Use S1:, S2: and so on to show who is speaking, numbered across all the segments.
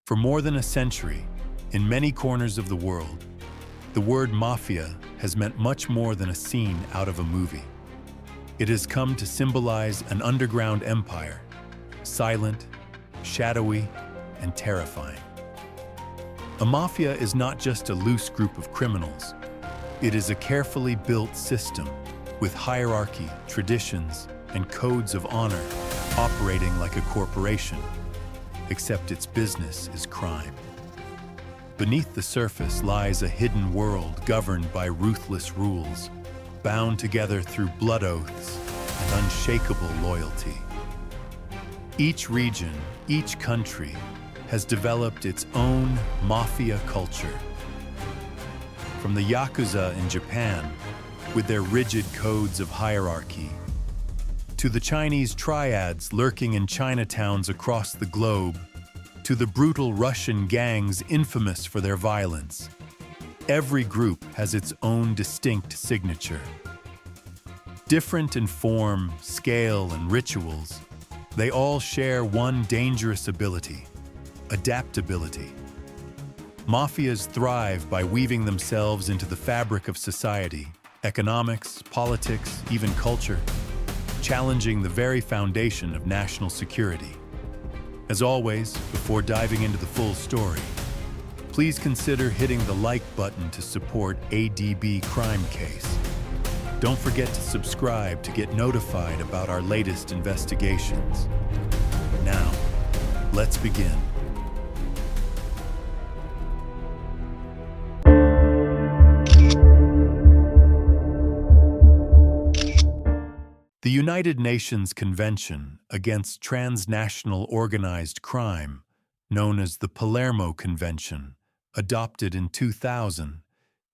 S1: For more than a century, in many corners of the world, the word mafia has meant much more than a scene out of a movie. It has come to symbolize an underground empire, silent, shadowy, and terrifying. A mafia is not just a loose group of criminals. It is a carefully built system with hierarchy, traditions, and codes of honor, operating like a corporation, except its business is crime. Beneath the surface lies a hidden world governed by ruthless rules, bound together through blood oaths and unshakable loyalty. Each region, each country, has developed its own mafia culture. From the Yakuza in Japan, with their rigid codes of hierarchy, to the Chinese Triads lurking in Chinatowns across the globe, to the brutal Russian gangs infamous for their violence. Every group has its own distinct signature. Different in form, scale, and rituals, they all share one dangerous ability: adaptability. Mafias thrive by weaving themselves into the fabric of society, economics, politics, even culture, challenging the very foundation of national security. As always, before diving into the full story, please consider hitting the like button to support ADB Crime Case. Don't forget to subscribe to get notified about our latest investigations. Now, let's begin. The United Nations Convention Against Transnational Organized Crime, known as the Palermo Convention, adopted in 2000,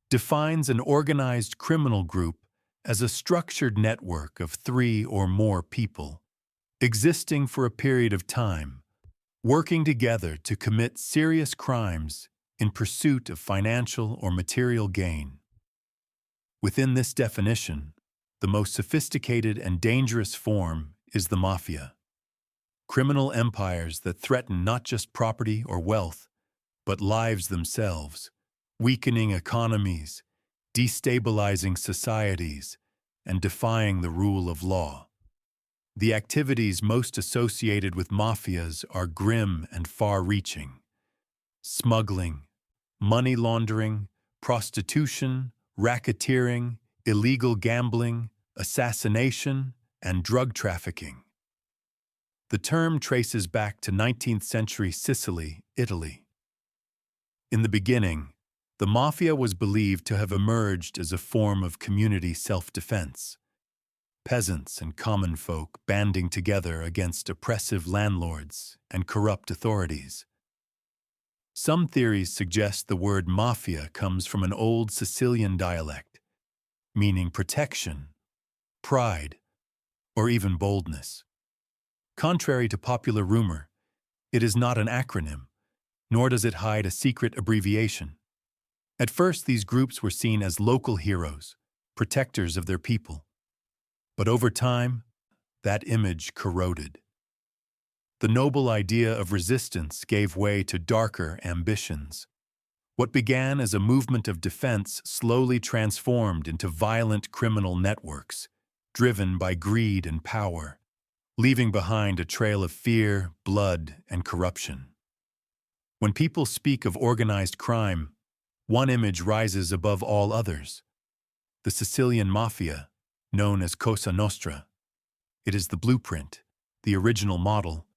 S1: defines an organized criminal group as a structured network of 3 or more people, existing for a period of time, working together to commit serious crimes in pursuit of financial or material gain. Within this definition, the most sophisticated and dangerous form is the mafia. Criminal empires that threaten not just property or wealth, but lives themselves, weakening economies, destabilizing societies, and defying the rule of law. The activities most associated with mafias are grim and far-reaching: smuggling, money laundering, prostitution, racketeering, illegal gambling, assassination, and drug trafficking. The term traces back to 19th century Sicily, Italy. In the beginning, the mafia was believed to have emerged as a form of community self-defense, peasants and common folk banding together against oppressive landlords and corrupt authorities. Some theories suggest the word mafia comes from an old Sicilian dialect, meaning protection, pride, or even boldness. Contrary to popular rumor, it is not an acronym, nor does it hide a secret abbreviation. At first, these groups were seen as local heroes, protectors of their people. But over time, that image corroded. The noble idea of resistance gave way to darker ambitions. What began as a movement of defense slowly transformed into violent criminal networks, driven by greed and power, leaving behind a trail of fear, blood, and corruption. When people speak of organized crime, one image rises above all others: the Sicilian Mafia, known as Cosa Nostra. It is the blueprint, the original model,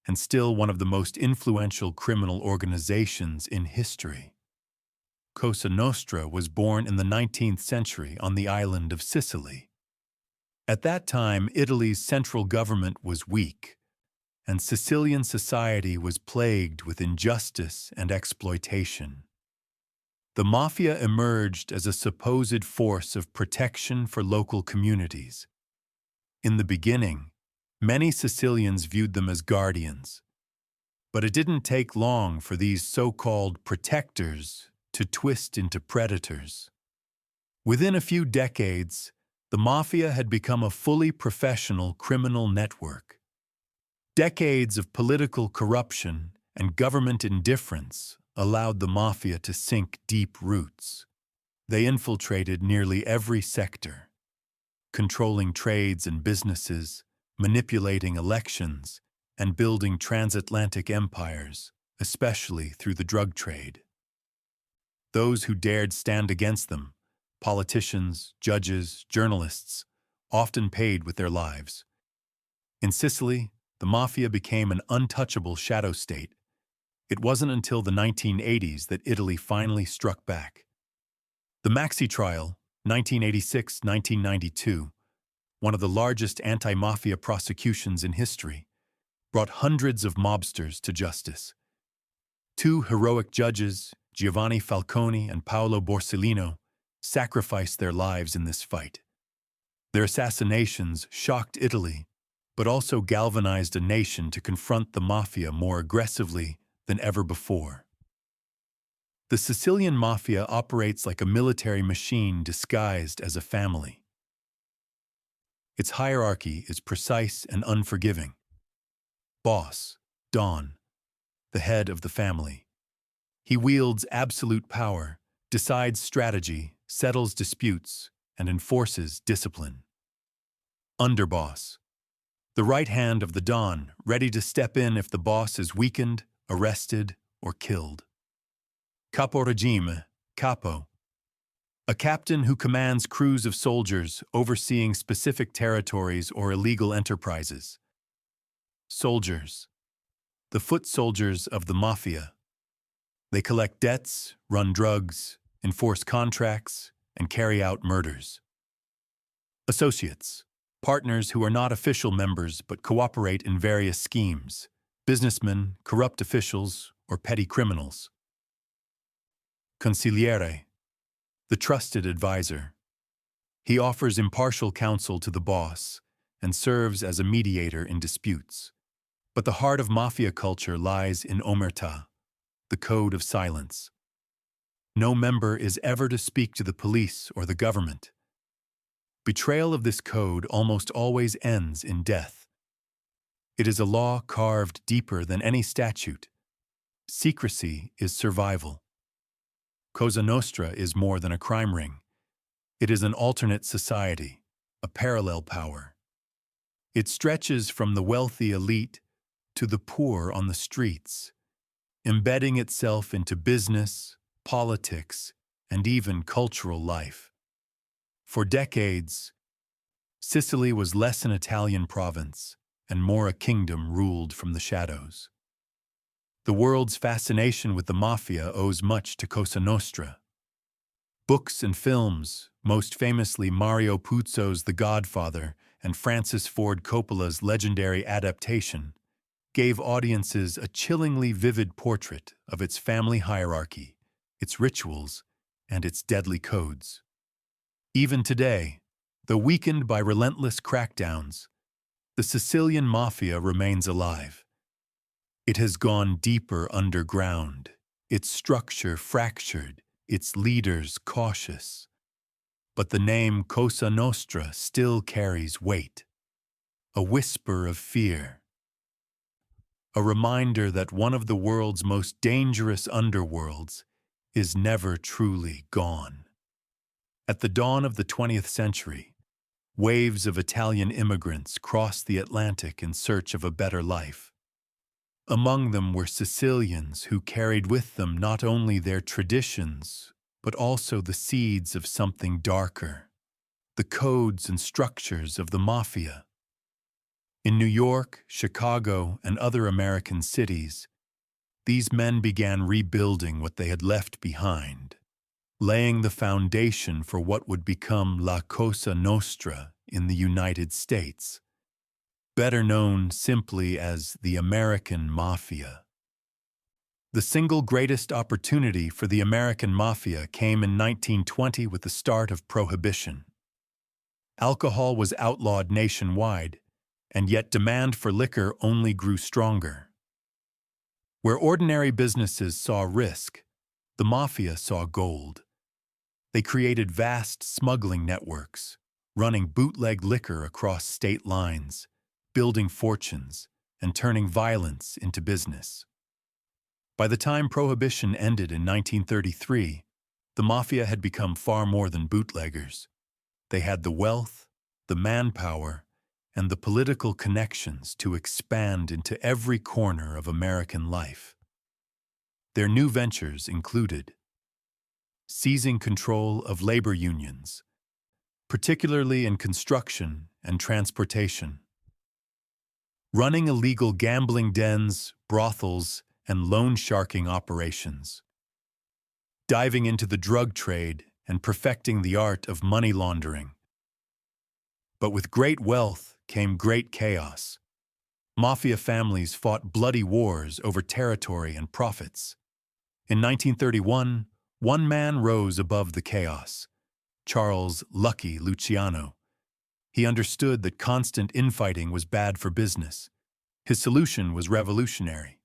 S1: and still one of the most influential criminal organizations in history. Cosa Nostra was born in the 19th century on the island of Sicily. At that time, Italy's central government was weak, and Sicilian society was plagued with injustice and exploitation. The mafia emerged as a supposed force of protection for local communities. In the beginning, many Sicilians viewed them as guardians, but it didn't take long for these so-called protectors to twist into predators. Within a few decades, the mafia had become a fully professional criminal network. Decades of political corruption and government indifference allowed the Mafia to sink deep roots. They infiltrated nearly every sector, controlling trades and businesses, manipulating elections, and building transatlantic empires, especially through the drug trade. Those who dared stand against them, politicians, judges, journalists, often paid with their lives. In Sicily, the Mafia became an untouchable shadow state. It wasn't until the 1980s that Italy finally struck back. The Maxi trial, 1986-1992, one of the largest anti-mafia prosecutions in history, brought hundreds of mobsters to justice. Two heroic judges, Giovanni Falcone and Paolo Borsellino, sacrificed their lives in this fight. Their assassinations shocked Italy, but also galvanized a nation to confront the Mafia more aggressively than ever before. The Sicilian Mafia operates like a military machine disguised as a family. Its hierarchy is precise and unforgiving. Boss, Don, the head of the family. He wields absolute power, decides strategy, settles disputes, and enforces discipline. Underboss, the right hand of the Don, ready to step in if the boss is weakened, arrested, or killed. Capo regime, capo, a captain who commands crews of soldiers overseeing specific territories or illegal enterprises. Soldiers, the foot soldiers of the Mafia. They collect debts, run drugs, enforce contracts, and carry out murders. Associates, partners who are not official members but cooperate in various schemes, businessmen, corrupt officials, or petty criminals. Consigliere, the trusted advisor. He offers impartial counsel to the boss and serves as a mediator in disputes. But the heart of Mafia culture lies in omertà, the code of silence. No member is ever to speak to the police or the government. Betrayal of this code almost always ends in death. It is a law carved deeper than any statute. Secrecy is survival. Cosa Nostra is more than a crime ring. It is an alternate society, a parallel power. It stretches from the wealthy elite to the poor on the streets, embedding itself into business, politics, and even cultural life. For decades, Sicily was less an Italian province and more a kingdom ruled from the shadows. The world's fascination with the Mafia owes much to Cosa Nostra. Books and films, most famously Mario Puzo's The Godfather and Francis Ford Coppola's legendary adaptation, gave audiences a chillingly vivid portrait of its family hierarchy, its rituals, and its deadly codes. Even today, though weakened by relentless crackdowns, the Sicilian Mafia remains alive. It has gone deeper underground, its structure fractured, its leaders cautious. But the name Cosa Nostra still carries weight, a whisper of fear, a reminder that one of the world's most dangerous underworlds is never truly gone. At the dawn of the 20th century, waves of Italian immigrants crossed the Atlantic in search of a better life. Among them were Sicilians who carried with them not only their traditions, but also the seeds of something darker, the codes and structures of the Mafia. In New York, Chicago, and other American cities, these men began rebuilding what they had left behind, laying the foundation for what would become La Cosa Nostra in the United States, better known simply as the American Mafia. The single greatest opportunity for the American Mafia came in 1920 with the start of Prohibition. Alcohol was outlawed nationwide, and yet demand for liquor only grew stronger. Where ordinary businesses saw risk, the Mafia saw gold. They created vast smuggling networks, running bootleg liquor across state lines, building fortunes, and turning violence into business. By the time Prohibition ended in 1933, the Mafia had become far more than bootleggers. They had the wealth, the manpower, and the political connections to expand into every corner of American life. Their new ventures included seizing control of labor unions, particularly in construction and transportation, running illegal gambling dens, brothels, and loan sharking operations, diving into the drug trade and perfecting the art of money laundering. But with great wealth came great chaos. Mafia families fought bloody wars over territory and profits. In 1931, one man rose above the chaos, Charles "Lucky" Luciano. He understood that constant infighting was bad for business. His solution was revolutionary.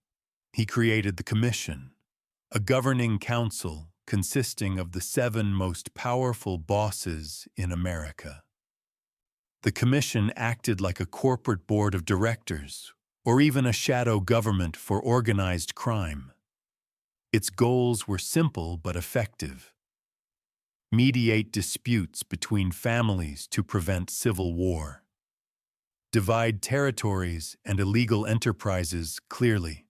S1: He created the Commission, a governing council consisting of the 7 most powerful bosses in America. The Commission acted like a corporate board of directors, or even a shadow government for organized crime. Its goals were simple but effective. Mediate disputes between families to prevent civil war. Divide territories and illegal enterprises clearly.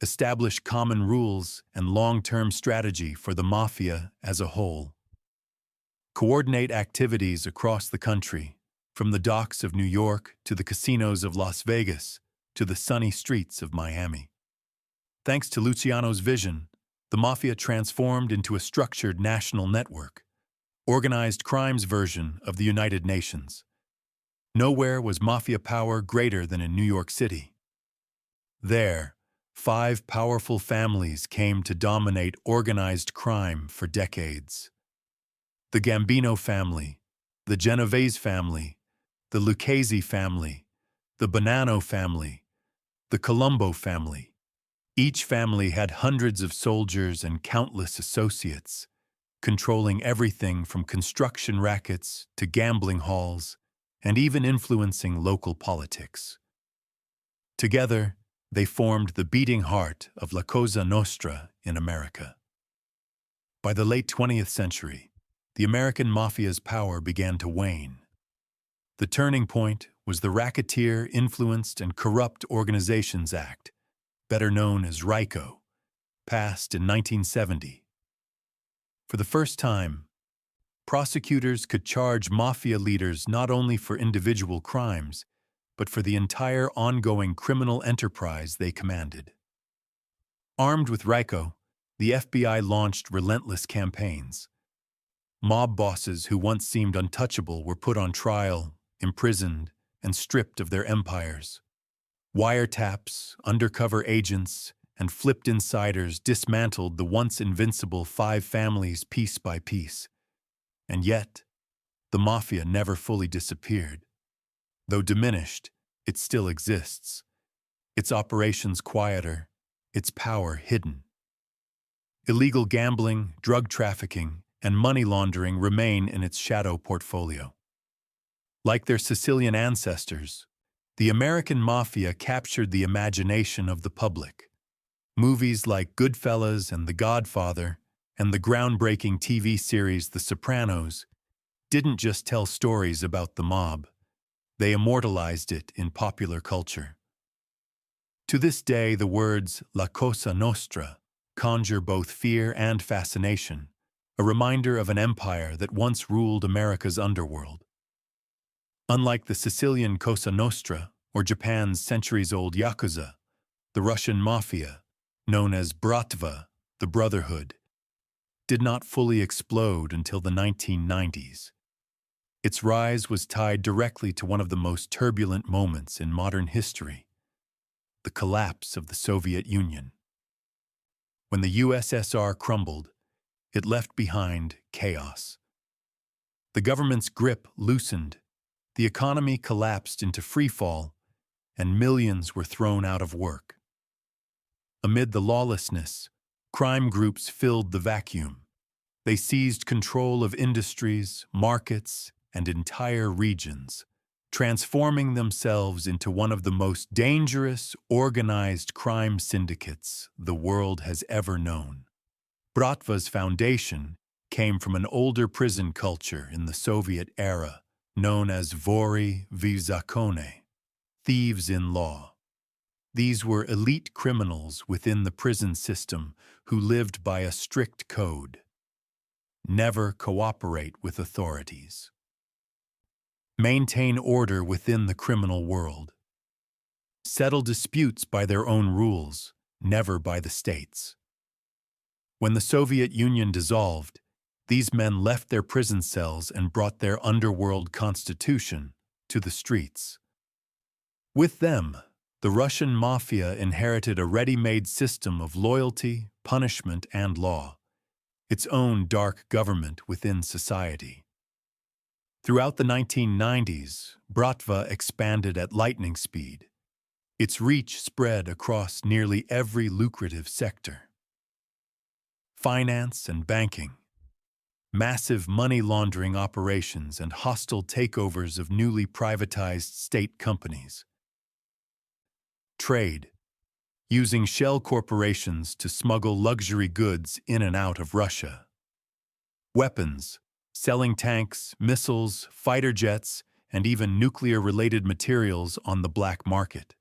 S1: Establish common rules and long-term strategy for the Mafia as a whole. Coordinate activities across the country, from the docks of New York to the casinos of Las Vegas to the sunny streets of Miami. Thanks to Luciano's vision, the Mafia transformed into a structured national network, organized crime's version of the United Nations. Nowhere was Mafia power greater than in New York City. There, 5 powerful families came to dominate organized crime for decades. The Gambino family, the Genovese family, the Lucchese family, the Bonanno family, the Colombo family. Each family had hundreds of soldiers and countless associates, controlling everything from construction rackets to gambling halls, and even influencing local politics. Together, they formed the beating heart of La Cosa Nostra in America. By the late 20th century, the American Mafia's power began to wane. The turning point was the Racketeer Influenced and Corrupt Organizations Act, better known as RICO, passed in 1970. For the first time, prosecutors could charge Mafia leaders not only for individual crimes, but for the entire ongoing criminal enterprise they commanded. Armed with RICO, the FBI launched relentless campaigns. Mob bosses who once seemed untouchable were put on trial, imprisoned, and stripped of their empires. Wiretaps, undercover agents, and flipped insiders dismantled the once invincible 5 families piece by piece. And yet, the Mafia never fully disappeared. Though diminished, it still exists. Its operations quieter, its power hidden. Illegal gambling, drug trafficking, and money laundering remain in its shadow portfolio. Like their Sicilian ancestors, the American Mafia captured the imagination of the public. Movies like Goodfellas and The Godfather, and the groundbreaking TV series The Sopranos, didn't just tell stories about the mob. They immortalized it in popular culture. To this day, the words La Cosa Nostra conjure both fear and fascination, a reminder of an empire that once ruled America's underworld. Unlike the Sicilian Cosa Nostra or Japan's centuries-old Yakuza, the Russian Mafia, known as Bratva, the Brotherhood, did not fully explode until the 1990s. Its rise was tied directly to one of the most turbulent moments in modern history, the collapse of the Soviet Union. When the USSR crumbled, it left behind chaos. The government's grip loosened, the economy collapsed into freefall, and millions were thrown out of work. Amid the lawlessness, crime groups filled the vacuum. They seized control of industries, markets, and entire regions, transforming themselves into one of the most dangerous, organized crime syndicates the world has ever known. Bratva's foundation came from an older prison culture in the Soviet era, known as vory v zakone, thieves in law. These were elite criminals within the prison system who lived by a strict code. Never cooperate with authorities. Maintain order within the criminal world. Settle disputes by their own rules, never by the state's. When the Soviet Union dissolved, these men left their prison cells and brought their underworld constitution to the streets. With them, the Russian Mafia inherited a ready-made system of loyalty, punishment, and law, its own dark government within society. Throughout the 1990s, Bratva expanded at lightning speed. Its reach spread across nearly every lucrative sector. Finance and banking, massive money laundering operations, and hostile takeovers of newly privatized state companies. Trade, using shell corporations to smuggle luxury goods in and out of Russia. Weapons, selling tanks, missiles, fighter jets, and even nuclear-related materials on the black market.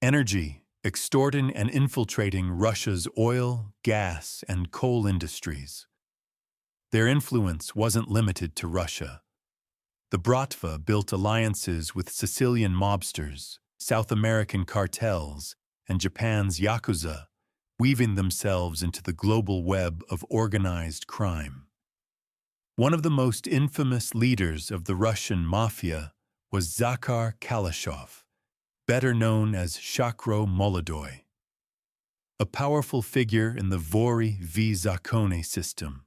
S1: Energy, extorting and infiltrating Russia's oil, gas, and coal industries. Their influence wasn't limited to Russia. The Bratva built alliances with Sicilian mobsters, South American cartels, and Japan's Yakuza, weaving themselves into the global web of organized crime. One of the most infamous leaders of the Russian Mafia was Zakhar Kalashov, better known as Shakro Molodoy. A powerful figure in the vory v zakone system,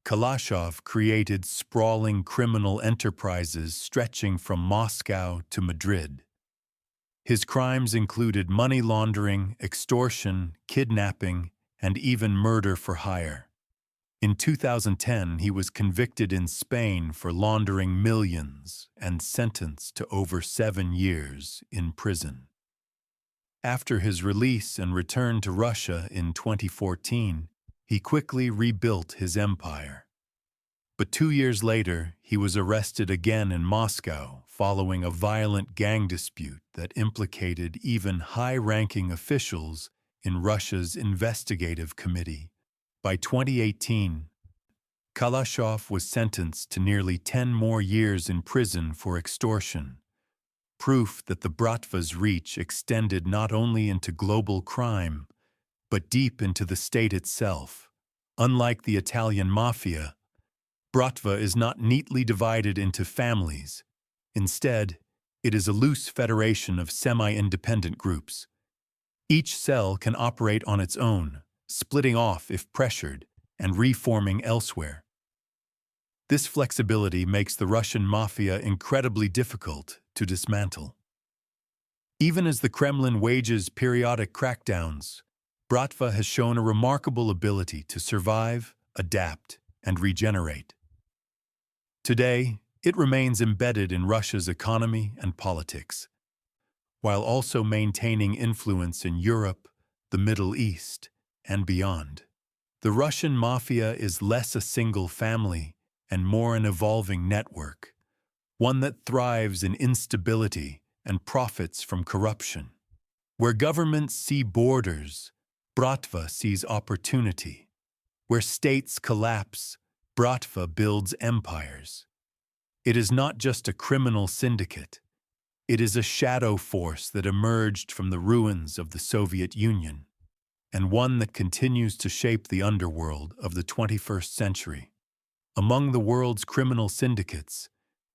S1: Kalashov created sprawling criminal enterprises stretching from Moscow to Madrid. His crimes included money laundering, extortion, kidnapping, and even murder for hire. In 2010, he was convicted in Spain for laundering millions and sentenced to over 7 years in prison. After his release and return to Russia in 2014, he quickly rebuilt his empire. But 2 years later, he was arrested again in Moscow following a violent gang dispute that implicated even high-ranking officials in Russia's investigative committee. By 2018, Kalashov was sentenced to nearly 10 more years in prison for extortion, proof that the Bratva's reach extended not only into global crime, but deep into the state itself. Unlike the Italian Mafia, Bratva is not neatly divided into families. Instead, it is a loose federation of semi-independent groups. Each cell can operate on its own, splitting off if pressured, and reforming elsewhere. This flexibility makes the Russian Mafia incredibly difficult to dismantle. Even as the Kremlin wages periodic crackdowns, Bratva has shown a remarkable ability to survive, adapt, and regenerate. Today, it remains embedded in Russia's economy and politics, while also maintaining influence in Europe, the Middle East, and beyond. The Russian Mafia is less a single family and more an evolving network, one that thrives in instability and profits from corruption. Where governments see borders, Bratva sees opportunity. Where states collapse, Bratva builds empires. It is not just a criminal syndicate. It is a shadow force that emerged from the ruins of the Soviet Union, and one that continues to shape the underworld of the 21st century. Among the world's criminal syndicates,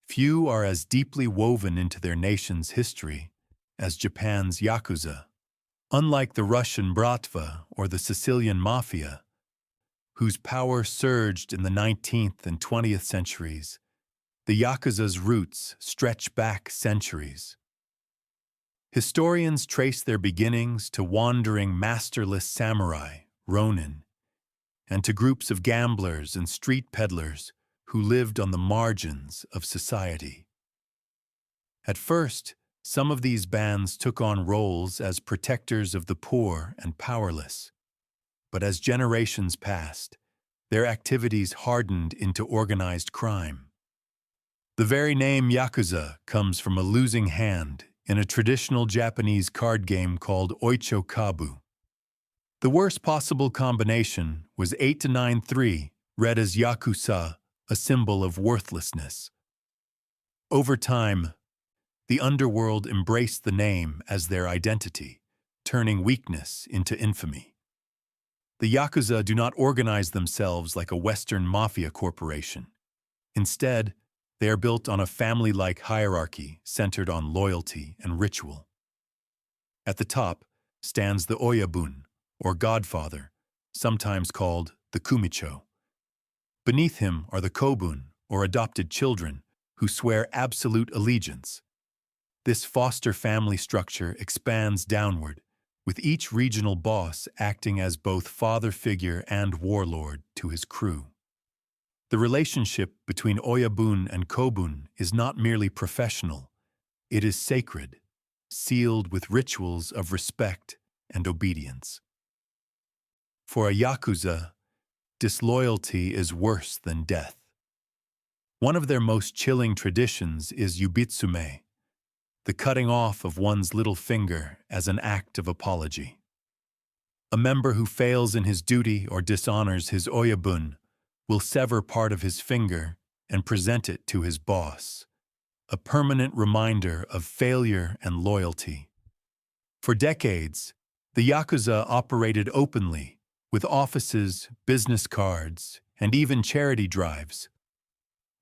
S1: few are as deeply woven into their nation's history as Japan's Yakuza. Unlike the Russian Bratva or the Sicilian Mafia, whose power surged in the 19th and 20th centuries, the Yakuza's roots stretch back centuries. Historians trace their beginnings to wandering masterless samurai, ronin, and to groups of gamblers and street peddlers who lived on the margins of society. At first, some of these bands took on roles as protectors of the poor and powerless. But as generations passed, their activities hardened into organized crime. The very name Yakuza comes from a losing hand in a traditional Japanese card game called Oicho Kabu. The worst possible combination was 8 to 9-3, read as Yakuza, a symbol of worthlessness. Over time, the underworld embraced the name as their identity, turning weakness into infamy. The Yakuza do not organize themselves like a Western Mafia corporation. Instead, they are built on a family-like hierarchy centered on loyalty and ritual. At the top stands the Oyabun, or Godfather, sometimes called the Kumicho. Beneath him are the Kobun, or adopted children, who swear absolute allegiance. This foster family structure expands downward, with each regional boss acting as both father figure and warlord to his crew. The relationship between Oyabun and Kobun is not merely professional, it is sacred, sealed with rituals of respect and obedience. For a Yakuza, disloyalty is worse than death. One of their most chilling traditions is yubitsume, the cutting off of one's little finger as an act of apology. A member who fails in his duty or dishonors his oyabun will sever part of his finger and present it to his boss, a permanent reminder of failure and loyalty. For decades, the Yakuza operated openly, with offices, business cards, and even charity drives.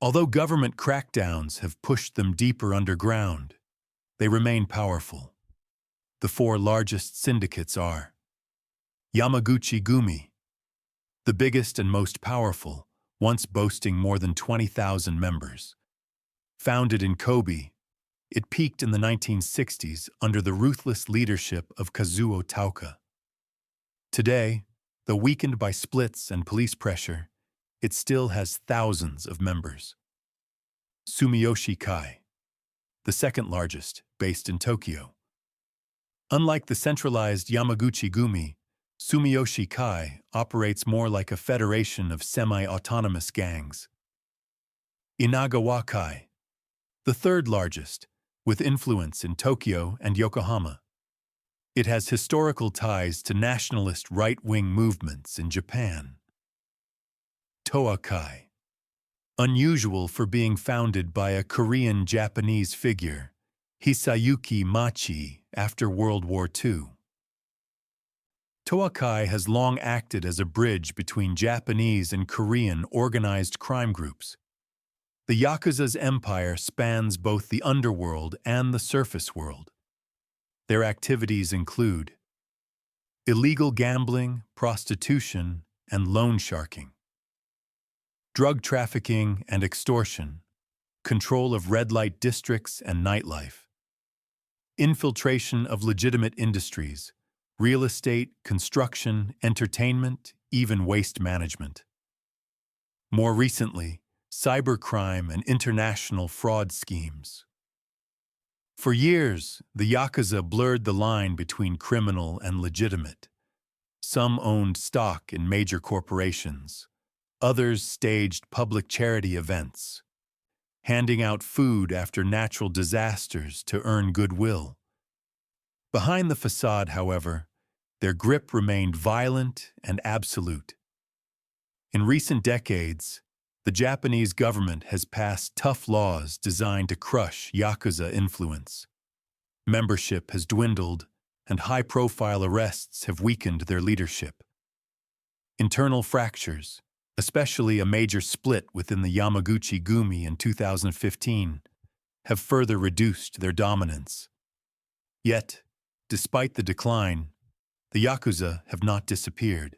S1: Although government crackdowns have pushed them deeper underground, they remain powerful. The four largest syndicates are Yamaguchi-gumi, the biggest and most powerful, once boasting more than 20,000 members. Founded in Kobe, it peaked in the 1960s under the ruthless leadership of Kazuo Tauka. Today, though weakened by splits and police pressure, it still has thousands of members. Sumiyoshi Kai, the second largest, based in Tokyo. Unlike the centralized Yamaguchi-gumi, Sumiyoshi Kai operates more like a federation of semi-autonomous gangs. Inagawa Kai, the third largest, with influence in Tokyo and Yokohama. It has historical ties to nationalist right-wing movements in Japan. Toa Kai, unusual for being founded by a Korean-Japanese figure, Hisayuki Machi, after World War II. Toa Kai has long acted as a bridge between Japanese and Korean organized crime groups. The Yakuza's empire spans both the underworld and the surface world. Their activities include illegal gambling, prostitution, and loan sharking, drug trafficking and extortion, control of red light districts and nightlife, infiltration of legitimate industries, real estate, construction, entertainment, even waste management. More recently, cybercrime and international fraud schemes. For years, the Yakuza blurred the line between criminal and legitimate. Some owned stock in major corporations. Others staged public charity events, handing out food after natural disasters to earn goodwill. Behind the facade, however, their grip remained violent and absolute. In recent decades, the Japanese government has passed tough laws designed to crush Yakuza influence. Membership has dwindled, and high-profile arrests have weakened their leadership. Internal fractures, especially a major split within the Yamaguchi-gumi in 2015, have further reduced their dominance. Yet, despite the decline, the Yakuza have not disappeared.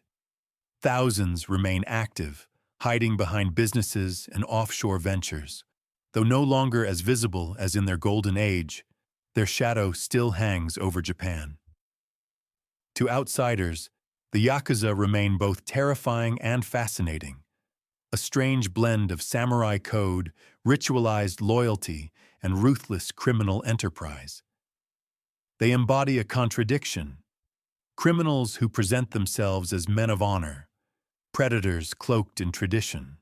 S1: Thousands remain active, hiding behind businesses and offshore ventures. Though no longer as visible as in their golden age, their shadow still hangs over Japan. To outsiders, the Yakuza remain both terrifying and fascinating, a strange blend of samurai code, ritualized loyalty, and ruthless criminal enterprise. They embody a contradiction: criminals who present themselves as men of honor, predators cloaked in tradition.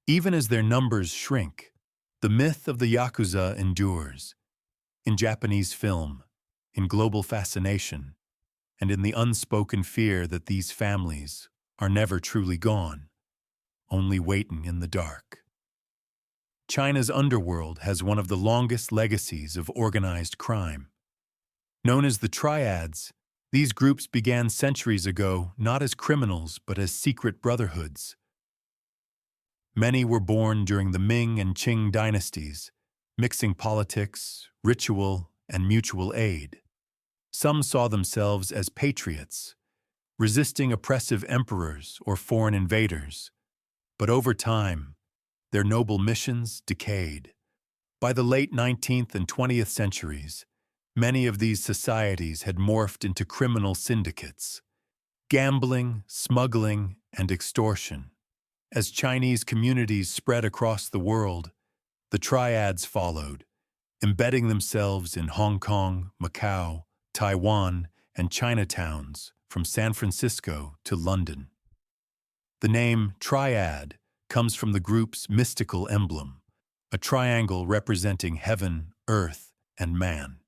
S1: Even as their numbers shrink, the myth of the Yakuza endures, in Japanese film, in global fascination, and in the unspoken fear that these families are never truly gone, only waiting in the dark. China's underworld has one of the longest legacies of organized crime. Known as the Triads, these groups began centuries ago not as criminals but as secret brotherhoods. Many were born during the Ming and Qing dynasties, mixing politics, ritual, and mutual aid. Some saw themselves as patriots, resisting oppressive emperors or foreign invaders. But over time, their noble missions decayed. By the late 19th and 20th centuries, many of these societies had morphed into criminal syndicates: gambling, smuggling, and extortion. As Chinese communities spread across the world, the Triads followed, embedding themselves in Hong Kong, Macau, Taiwan, and Chinatowns, from San Francisco to London. The name Triad comes from the group's mystical emblem, a triangle representing heaven, earth, and man.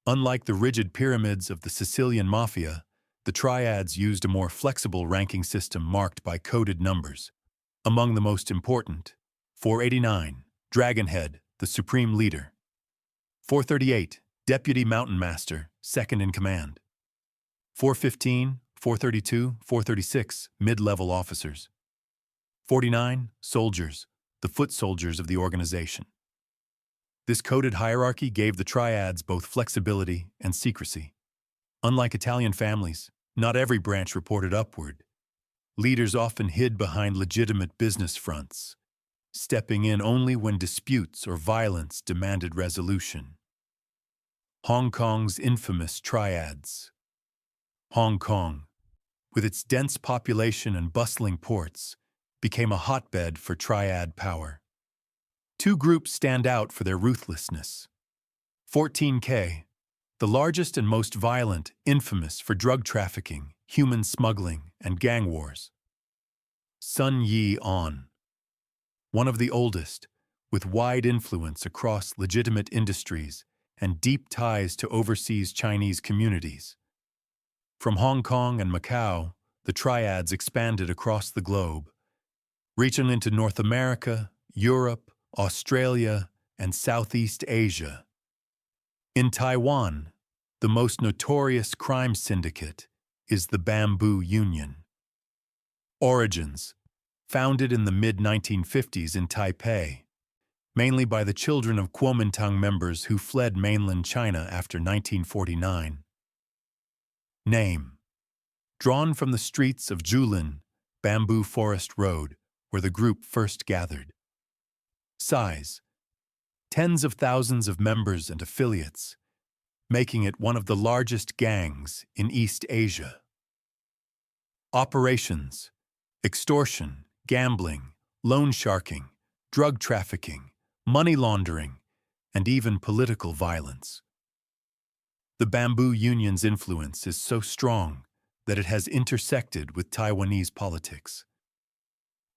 S1: Unlike the rigid pyramids of the Sicilian Mafia, the Triads used a more flexible ranking system marked by coded numbers. Among the most important: 489, Dragonhead, the supreme leader; 438, Deputy Mountain Master, second in command; 415, 432, 436, mid-level officers; 49, Soldiers, the foot soldiers of the organization. This coded hierarchy gave the Triads both flexibility and secrecy. Unlike Italian families, not every branch reported upward. Leaders often hid behind legitimate business fronts, stepping in only when disputes or violence demanded resolution. Hong Kong's infamous Triads. Hong Kong, with its dense population and bustling ports, became a hotbed for Triad power. Two groups stand out for their ruthlessness. 14K, the largest and most violent, infamous for drug trafficking, human smuggling, and gang wars. Sun Yi On, one of the oldest, with wide influence across legitimate industries and deep ties to overseas Chinese communities. From Hong Kong and Macau, the Triads expanded across the globe, reaching into North America, Europe, Australia, and Southeast Asia. In Taiwan, the most notorious crime syndicate is the Bamboo Union. Origins: founded in the mid-1950s in Taipei, mainly by the children of Kuomintang members who fled mainland China after 1949. Name: drawn from the streets of Julin, Bamboo Forest Road, where the group first gathered. Size: tens of thousands of members and affiliates, making it one of the largest gangs in East Asia. Operations: extortion, gambling, loan sharking, drug trafficking, money laundering, and even political violence. The Bamboo Union's influence is so strong that it has intersected with Taiwanese politics.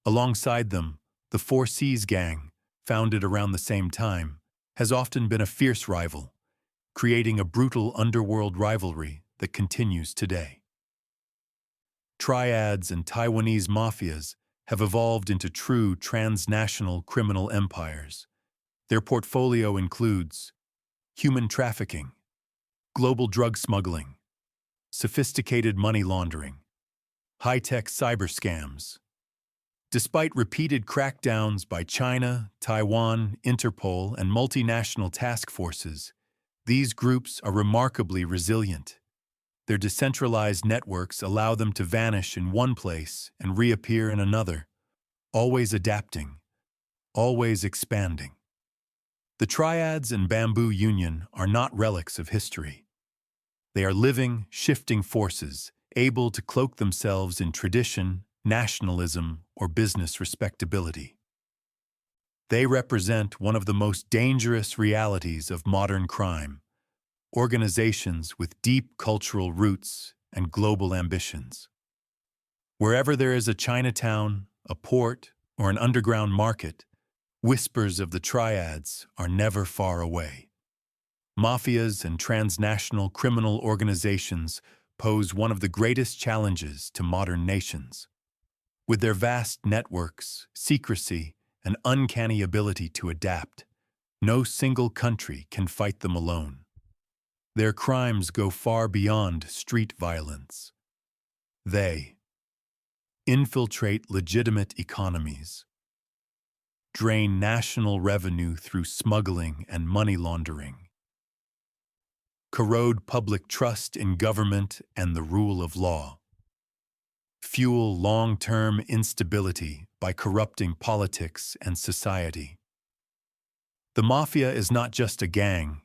S1: Alongside them, the Four Seas Gang, founded around the same time, has often been a fierce rival, creating a brutal underworld rivalry that continues today. Triads and Taiwanese mafias have evolved into true transnational criminal empires. Their portfolio includes human trafficking, global drug smuggling, sophisticated money laundering, high-tech cyber scams. Despite repeated crackdowns by China, Taiwan, Interpol, and multinational task forces, these groups are remarkably resilient. Their decentralized networks allow them to vanish in one place and reappear in another, always adapting, always expanding. The Triads and Bamboo Union are not relics of history. They are living, shifting forces, able to cloak themselves in tradition, nationalism, or business respectability. They represent one of the most dangerous realities of modern crime: organizations with deep cultural roots and global ambitions. Wherever there is a Chinatown, a port, or an underground market, whispers of the Triads are never far away. Mafias and transnational criminal organizations pose one of the greatest challenges to modern nations. With their vast networks, secrecy, and uncanny ability to adapt, no single country can fight them alone. Their crimes go far beyond street violence. They infiltrate legitimate economies, drain national revenue through smuggling and money laundering, corrode public trust in government and the rule of law, fuel long-term instability by corrupting politics and society. The Mafia is not just a gang,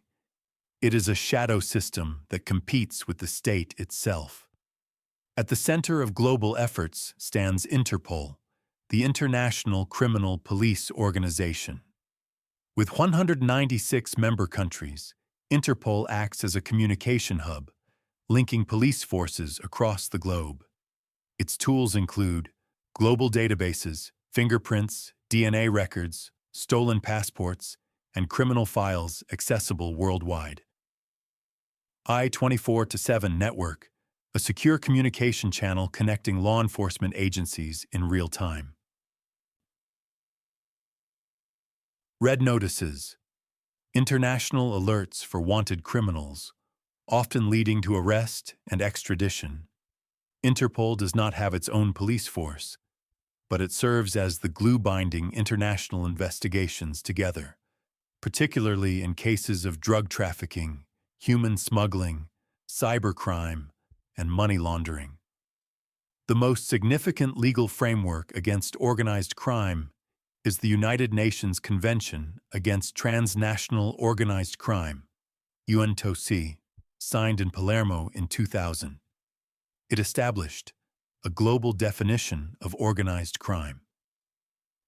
S1: it is a shadow system that competes with the state itself. At the center of global efforts stands Interpol, the International Criminal Police Organization. With 196 member countries, Interpol acts as a communication hub, linking police forces across the globe. Its tools include global databases, fingerprints, DNA records, stolen passports, and criminal files accessible worldwide. I-24/7 Network, a secure communication channel connecting law enforcement agencies in real time. Red notices, international alerts for wanted criminals, often leading to arrest and extradition. Interpol does not have its own police force, but it serves as the glue binding international investigations together, particularly in cases of drug trafficking, human smuggling, cybercrime, and money laundering. The most significant legal framework against organized crime is the United Nations Convention Against Transnational Organized Crime, UNTOC, signed in Palermo in 2000. It established a global definition of organized crime.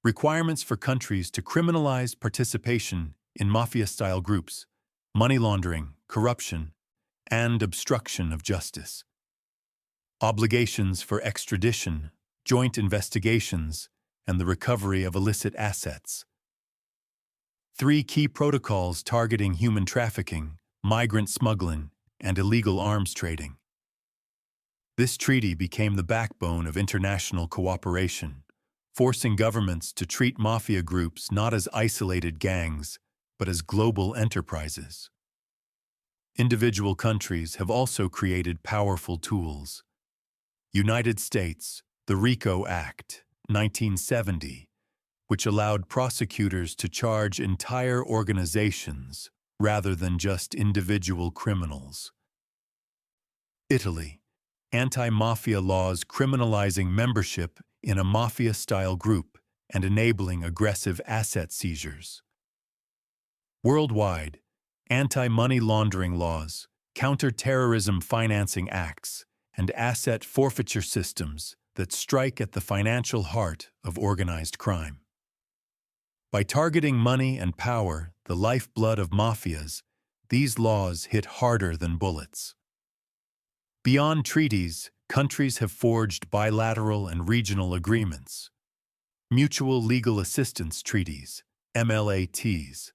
S1: Requirements for countries to criminalize participation in mafia-style groups, money laundering, corruption, and obstruction of justice. Obligations for extradition, joint investigations, and the recovery of illicit assets. 3 key protocols targeting human trafficking, migrant smuggling, and illegal arms trading. This treaty became the backbone of international cooperation, forcing governments to treat mafia groups not as isolated gangs, but as global enterprises. Individual countries have also created powerful tools. United States, the RICO Act, 1970, which allowed prosecutors to charge entire organizations rather than just individual criminals. Italy, anti-mafia laws criminalizing membership in a mafia-style group and enabling aggressive asset seizures. Worldwide, anti-money laundering laws, counter-terrorism financing acts, and asset forfeiture systems that strike at the financial heart of organized crime. By targeting money and power, the lifeblood of mafias, these laws hit harder than bullets. Beyond treaties, countries have forged bilateral and regional agreements. Mutual Legal Assistance Treaties, MLATs,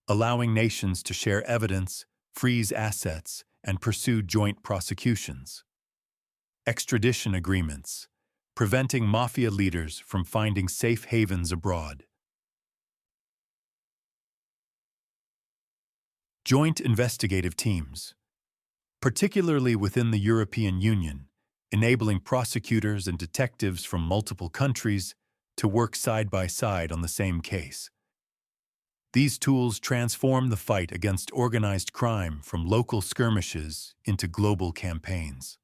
S1: allowing nations to share evidence, freeze assets, and pursue joint prosecutions. Extradition agreements, preventing mafia leaders from finding safe havens abroad. Joint investigative teams, particularly within the European Union, enabling prosecutors and detectives from multiple countries to work side by side on the same case. These tools transform the fight against organized crime from local skirmishes into global campaigns.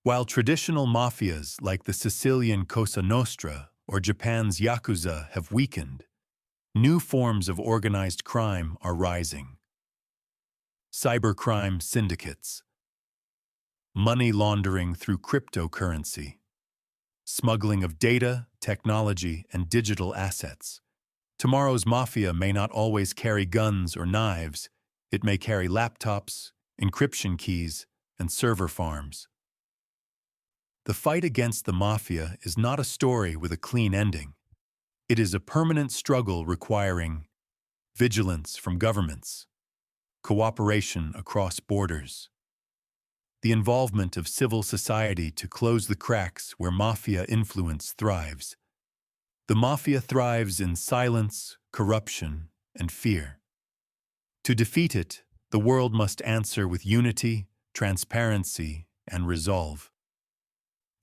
S1: While traditional mafias like the Sicilian Cosa Nostra or Japan's Yakuza have weakened, new forms of organized crime are rising. Cybercrime syndicates, money laundering through cryptocurrency, smuggling of data, technology, and digital assets. Tomorrow's mafia may not always carry guns or knives. It may carry laptops, encryption keys, and server farms. The fight against the mafia is not a story with a clean ending. It is a permanent struggle requiring vigilance from governments, cooperation across borders, the involvement of civil society to close the cracks where mafia influence thrives. The mafia thrives in silence, corruption, and fear. To defeat it, the world must answer with unity, transparency, and resolve.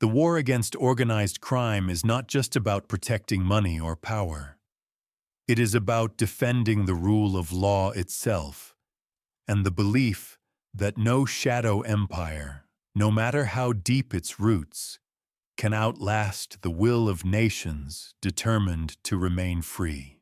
S1: The war against organized crime is not just about protecting money or power. It is about defending the rule of law itself and the belief that no shadow empire, no matter how deep its roots, can outlast the will of nations determined to remain free.